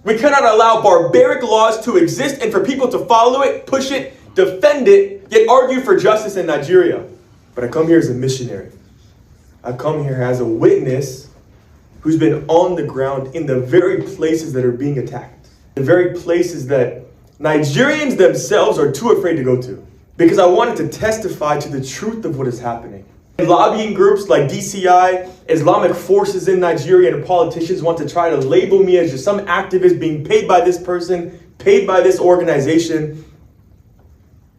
We cannot allow barbaric laws to exist and for people to follow it, push it, defend it, yet argue for justice in Nigeria. But I come here as a missionary. I come here as a witness who's been on the ground in the very places that are being attacked. The very places that Nigerians themselves are too afraid to go to. Because I wanted to testify to the truth of what is happening. Lobbying groups like DCI, Islamic forces in Nigeria, and politicians want to try to label me as just some activist being paid by this person, paid by this organization.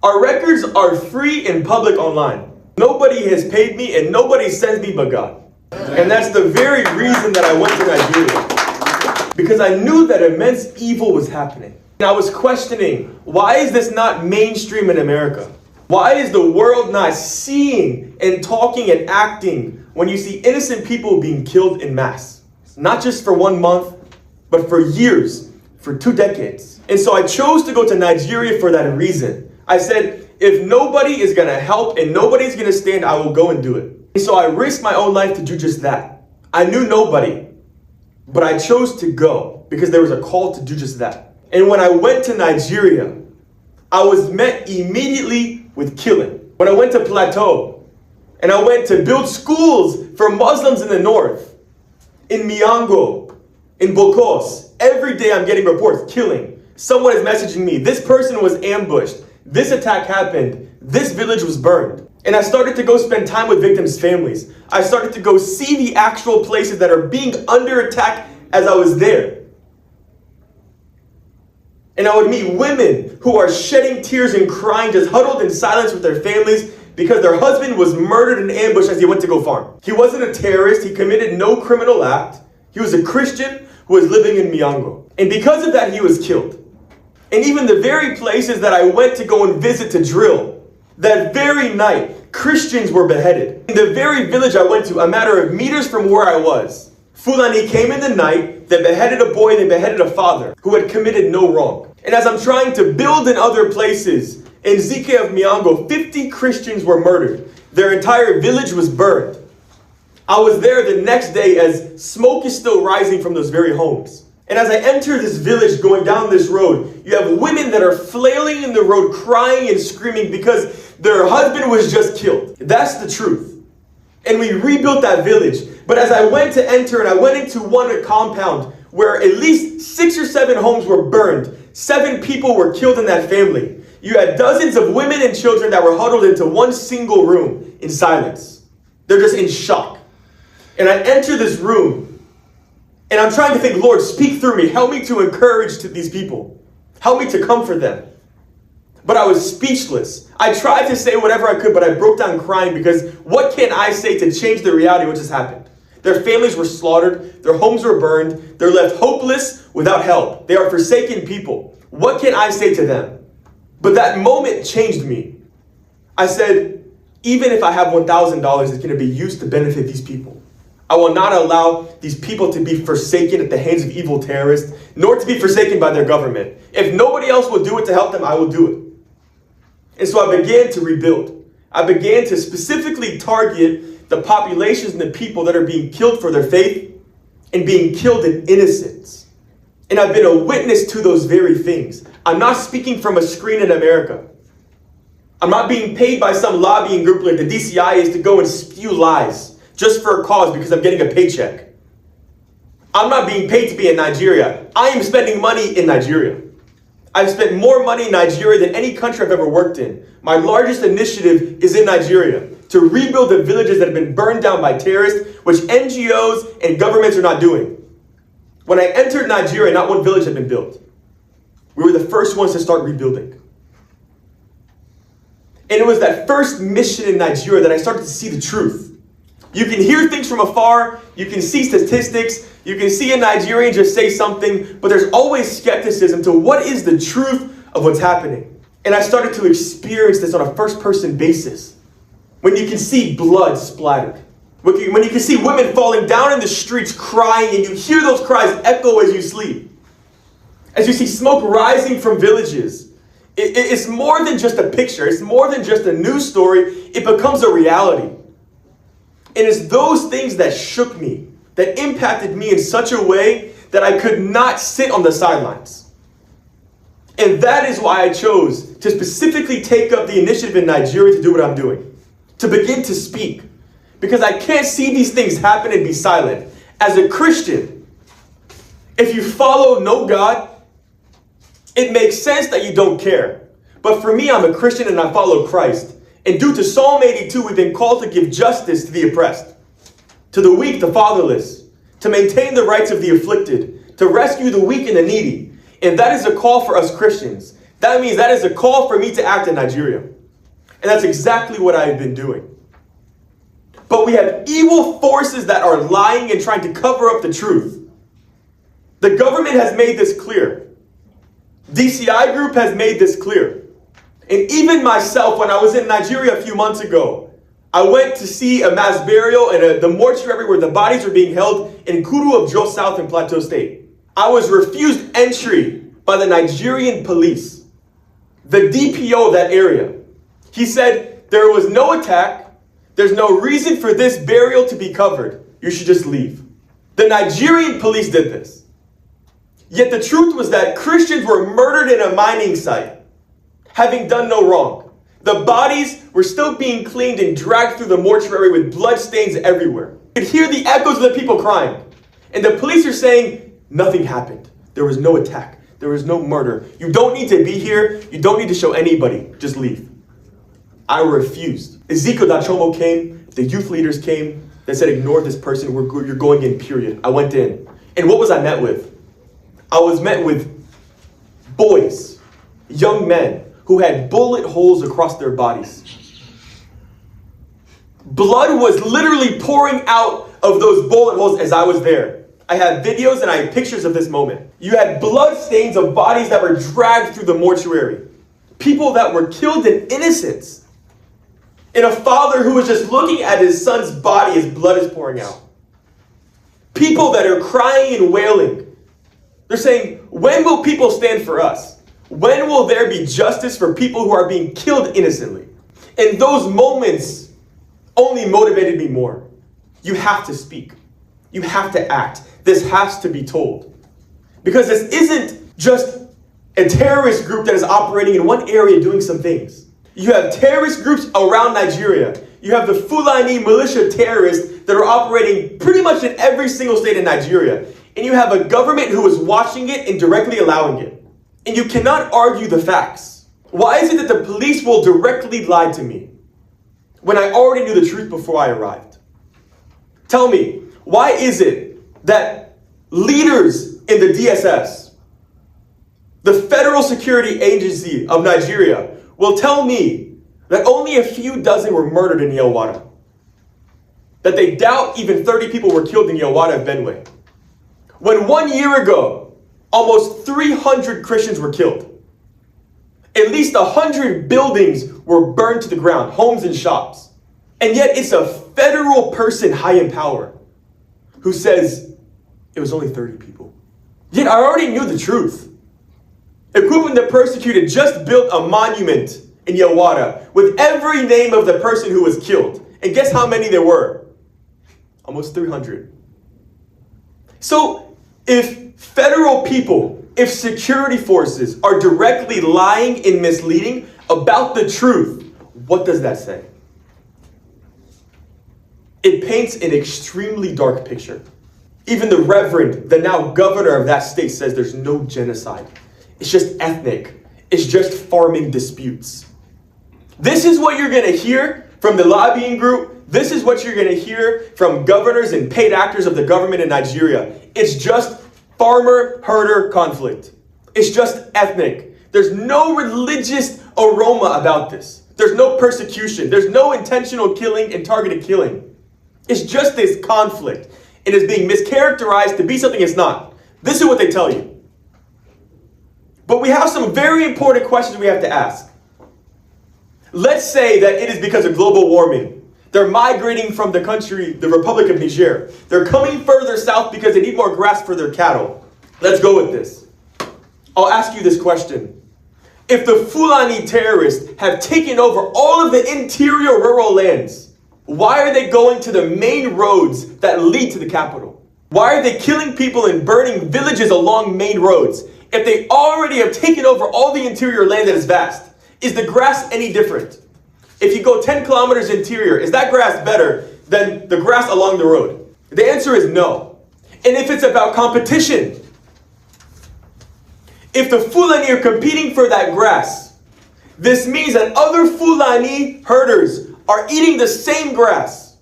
Our records are free and public online. Nobody has paid me and nobody sends me but God. And that's the very reason that I went to Nigeria. Because I knew that immense evil was happening. And I was questioning, why is this not mainstream in America? Why is the world not seeing and talking and acting when you see innocent people being killed in mass? Not just for 1 month, but for years, for 2 decades. And so I chose to go to Nigeria for that reason. I said, if nobody is going to help and nobody's going to stand, I will go and do it. And so I risked my own life to do just that. I knew nobody, but I chose to go because there was a call to do just that. And when I went to Nigeria, I was met immediately with killing. When I went to Plateau, and I went to build schools for Muslims in the north, in Miango, in Bokos, every day I'm getting reports, killing. Someone is messaging me, this person was ambushed, this attack happened, this village was burned. And I started to go spend time with victims' families. I started to go see the actual places that are being under attack as I was there. And I would meet women who are shedding tears and crying, just huddled in silence with their families because their husband was murdered in ambush as he went to go farm. He wasn't a terrorist. He committed no criminal act. He was a Christian who was living in Miango. And because of that, he was killed. And even the very places that I went to go and visit to drill, that very night, Christians were beheaded. In the very village I went to, a matter of meters from where I was, Fulani came in the night, they beheaded a boy, they beheaded a father who had committed no wrong. And as I'm trying to build in other places, in Zike of Miango, 50 Christians were murdered. Their entire village was burned. I was there the next day as smoke is still rising from those very homes. And as I enter this village going down this road, you have women that are flailing in the road, crying and screaming because their husband was just killed. That's the truth. And we rebuilt that village. But as I went to enter and I went into one compound where at least 6 or 7 homes were burned, 7 people were killed in that family. You had dozens of women and children that were huddled into one single room in silence. They're just in shock. And I enter this room and I'm trying to think, Lord, speak through me. Help me to encourage to these people. Help me to comfort them. But I was speechless. I tried to say whatever I could, but I broke down crying because what can I say to change the reality of what just happened? Their families were slaughtered. Their homes were burned. They're left hopeless without help. They are forsaken people. What can I say to them? But that moment changed me. I said, even if I have $1,000, it's going to be used to benefit these people. I will not allow these people to be forsaken at the hands of evil terrorists, nor to be forsaken by their government. If nobody else will do it to help them, I will do it. And so I began to rebuild. I began to specifically target the populations and the people that are being killed for their faith and being killed in innocence. And I've been a witness to those very things. I'm not speaking from a screen in America. I'm not being paid by some lobbying group like the DCI is to go and spew lies just for a cause because I'm getting a paycheck. I'm not being paid to be in Nigeria. I am spending money in Nigeria. I've spent more money in Nigeria than any country I've ever worked in. My largest initiative is in Nigeria to rebuild the villages that have been burned down by terrorists, which NGOs and governments are not doing. When I entered Nigeria, not one village had been built. We were the first ones to start rebuilding. And it was that first mission in Nigeria that I started to see the truth. You can hear things from afar, you can see statistics, you can see a Nigerian just say something, but there's always skepticism to what is the truth of what's happening. And I started to experience this on a first-person basis. When you can see blood splattered, when you can see women falling down in the streets crying, and you hear those cries echo as you sleep. As you see smoke rising from villages. It's more than just a picture. It's more than just a news story. It becomes a reality. And it's those things that shook me, that impacted me in such a way that I could not sit on the sidelines. And that is why I chose to specifically take up the initiative in Nigeria to do what I'm doing, to begin to speak. Because I can't see these things happen and be silent. As a Christian, if you follow no God, it makes sense that you don't care. But for me, I'm a Christian and I follow Christ. And due to Psalm 82, we've been called to give justice to the oppressed, to the weak, the fatherless, to maintain the rights of the afflicted, to rescue the weak and the needy. And that is a call for us Christians. That means that is a call for me to act in Nigeria. And that's exactly what I've been doing. But we have evil forces that are lying and trying to cover up the truth. The government has made this clear. DCI Group has made this clear. And even myself, when I was in Nigeria a few months ago, I went to see a mass burial in the mortuary where the bodies were being held in Kuru of Jos South in Plateau State. I was refused entry by the Nigerian police, the DPO of that area. He said there was no attack. There's no reason for this burial to be covered. You should just leave. The Nigerian police did this. Yet the truth was that Christians were murdered in a mining site, having done no wrong. The bodies were still being cleaned and dragged through the mortuary with blood stains everywhere. You could hear the echoes of the people crying. And the police are saying, nothing happened. There was no attack. There was no murder. You don't need to be here. You don't need to show anybody. Just leave. I refused. Ezekiel Dachomo came. The youth leaders came. They said, ignore this person. You're going in, period. I went in. And what was I met with? I was met with boys, young men, who had bullet holes across their bodies. Blood was literally pouring out of those bullet holes as I was there. I have videos and I have pictures of this moment. You had blood stains of bodies that were dragged through the mortuary. People that were killed in innocence. And a father who was just looking at his son's body as blood is pouring out. People that are crying and wailing. They're saying, when will people stand for us? When will there be justice for people who are being killed innocently? And those moments only motivated me more. You have to speak. You have to act. This has to be told. Because this isn't just a terrorist group that is operating in one area doing some things. You have terrorist groups around Nigeria. You have the Fulani militia terrorists that are operating pretty much in every single state in Nigeria. And you have a government who is watching it and directly allowing it. And you cannot argue the facts. Why is it that the police will directly lie to me when I already knew the truth before I arrived? Tell me, why is it that leaders in the DSS, the Federal Security Agency of Nigeria, will tell me that only a few dozen were murdered in Yelwada? That they doubt even 30 people were killed in Yelwada of Benue? When 1 year ago, almost 300 Christians were killed. At least 100 buildings were burned to the ground, homes and shops. And yet it's a federal person high in power who says it was only 30 people. Yet I already knew the truth. A group of the persecuted just built a monument in Yelwada with every name of the person who was killed. And guess how many there were? Almost 300. So, if federal people, if security forces are directly lying and misleading about the truth, what does that say? It paints an extremely dark picture. Even the reverend, the now governor of that state, says there's no genocide. It's just ethnic. It's just farming disputes. This is what you're going to hear from the lobbying group. This is what you're going to hear from governors and paid actors of the government in Nigeria. It's just farmer-herder conflict. It's just ethnic. There's no religious aroma about this. There's no persecution. There's no intentional killing and targeted killing. It's just this conflict. It is being mischaracterized to be something it's not. This is what they tell you. But we have some very important questions we have to ask. Let's say that it is because of global warming. They're migrating from the country, the Republic of Niger. They're coming further south because they need more grass for their cattle. Let's go with this. I'll ask you this question. If the Fulani terrorists have taken over all of the interior rural lands, why are they going to the main roads that lead to the capital? Why are they killing people and burning villages along main roads if they already have taken over all the interior land that is vast? Is the grass any different? If you go 10 kilometers interior, is that grass better than the grass along the road? The answer is no. And if it's about competition, if the Fulani are competing for that grass, this means that other Fulani herders are eating the same grass.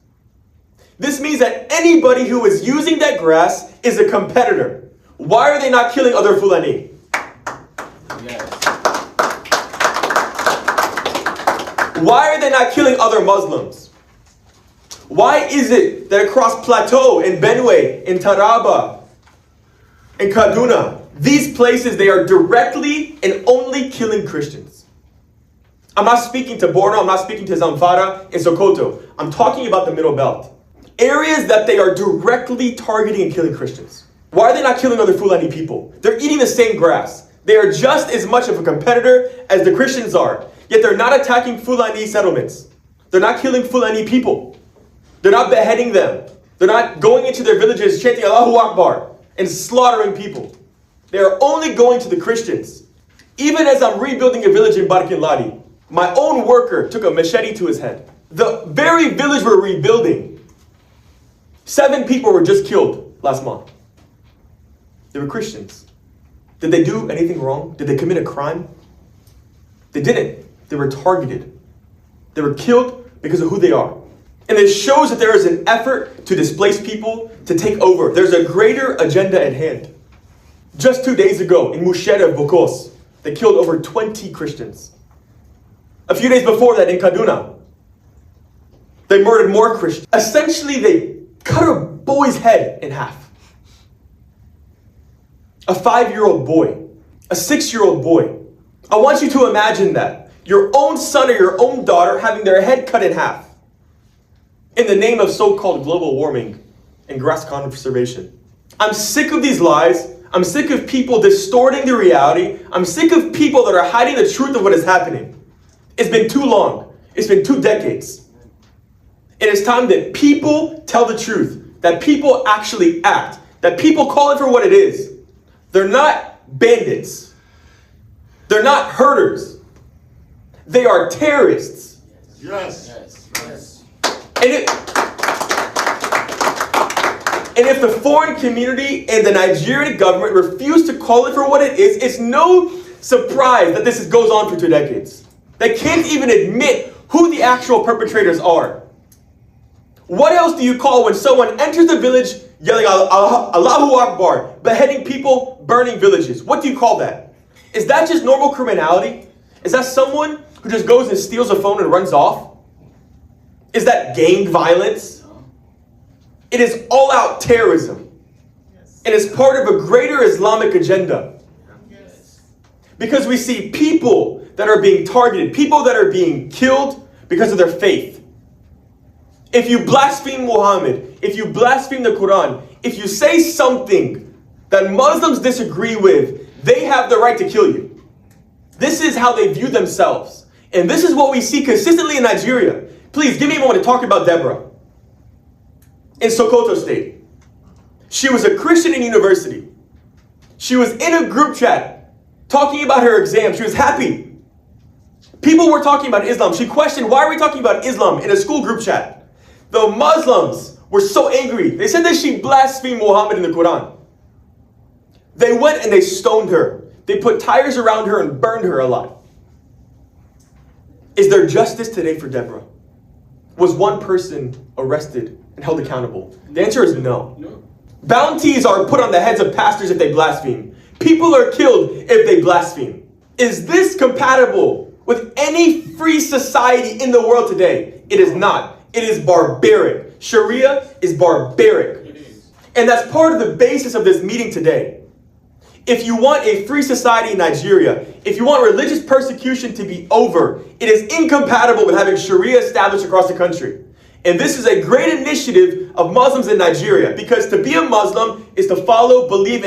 This means that anybody who is using that grass is a competitor. Why are they not killing other Fulani? Yes. Why are they not killing other Muslims? Why is it that across Plateau, in Benue, in Taraba, in Kaduna, these places, they are directly and only killing Christians? I'm not speaking to Borno, I'm not speaking to Zamfara and Sokoto. I'm talking about the Middle Belt. Areas that they are directly targeting and killing Christians. Why are they not killing other Fulani people? They're eating the same grass. They are just as much of a competitor as the Christians are. Yet they're not attacking Fulani settlements. They're not killing Fulani people. They're not beheading them. They're not going into their villages chanting Allahu Akbar and slaughtering people. They are only going to the Christians. Even as I'm rebuilding a village in Barkin Ladi, my own worker took a machete to his head. The very village we're rebuilding, 7 people were just killed last month. They were Christians. Did they do anything wrong? Did they commit a crime? They didn't. They were targeted. They were killed because of who they are. And it shows that there is an effort to displace people, to take over. There's a greater agenda at hand. Just 2 days ago in Mushere, Bokos, they killed over 20 Christians. A few days before that in Kaduna, they murdered more Christians. Essentially, they cut a boy's head in half. A 5-year-old boy, a 6-year-old boy. I want you to imagine that. Your own son or your own daughter having their head cut in half in the name of so-called global warming and grass conservation. I'm sick of these lies. I'm sick of people distorting the reality. I'm sick of people that are hiding the truth of what is happening. It's been too long. It's been 2 decades. It is time that people tell the truth, that people actually act, that people call it for what it is. They're not bandits. They're not herders. They are terrorists. Yes. Yes. And if the foreign community and the Nigerian government refuse to call it for what it is, it's no surprise that this goes on for 2 decades. They can't even admit who the actual perpetrators are. What else do you call when someone enters the village yelling Allahu Akbar, beheading people, burning villages? What do you call that? Is that just normal criminality? Is that someone who just goes and steals a phone and runs off? Is that gang violence? It is all-out terrorism. And it's part of a greater Islamic agenda. Because we see people that are being targeted, people that are being killed because of their faith. If you blaspheme Muhammad, if you blaspheme the Quran, if you say something that Muslims disagree with, they have the right to kill you. This is how they view themselves. And this is what we see consistently in Nigeria. Please, give me a moment to talk about Deborah. In Sokoto State. She was a Christian in university. She was in a group chat talking about her exam. She was happy. People were talking about Islam. She questioned, why are we talking about Islam in a school group chat? The Muslims were so angry. They said that she blasphemed Muhammad in the Quran. They went and they stoned her. They put tires around her and burned her alive. Is there justice today for Deborah? Was one person arrested and held accountable? The answer is no. Bounties are put on the heads of pastors if they blaspheme. People are killed if they blaspheme. Is this compatible with any free society in the world today? It is not. It is barbaric. Sharia is barbaric. And that's part of the basis of this meeting today. If you want a free society in Nigeria, if you want religious persecution to be over, it is incompatible with having Sharia established across the country. And this is a great initiative of Muslims in Nigeria, because to be a Muslim is to follow, believe,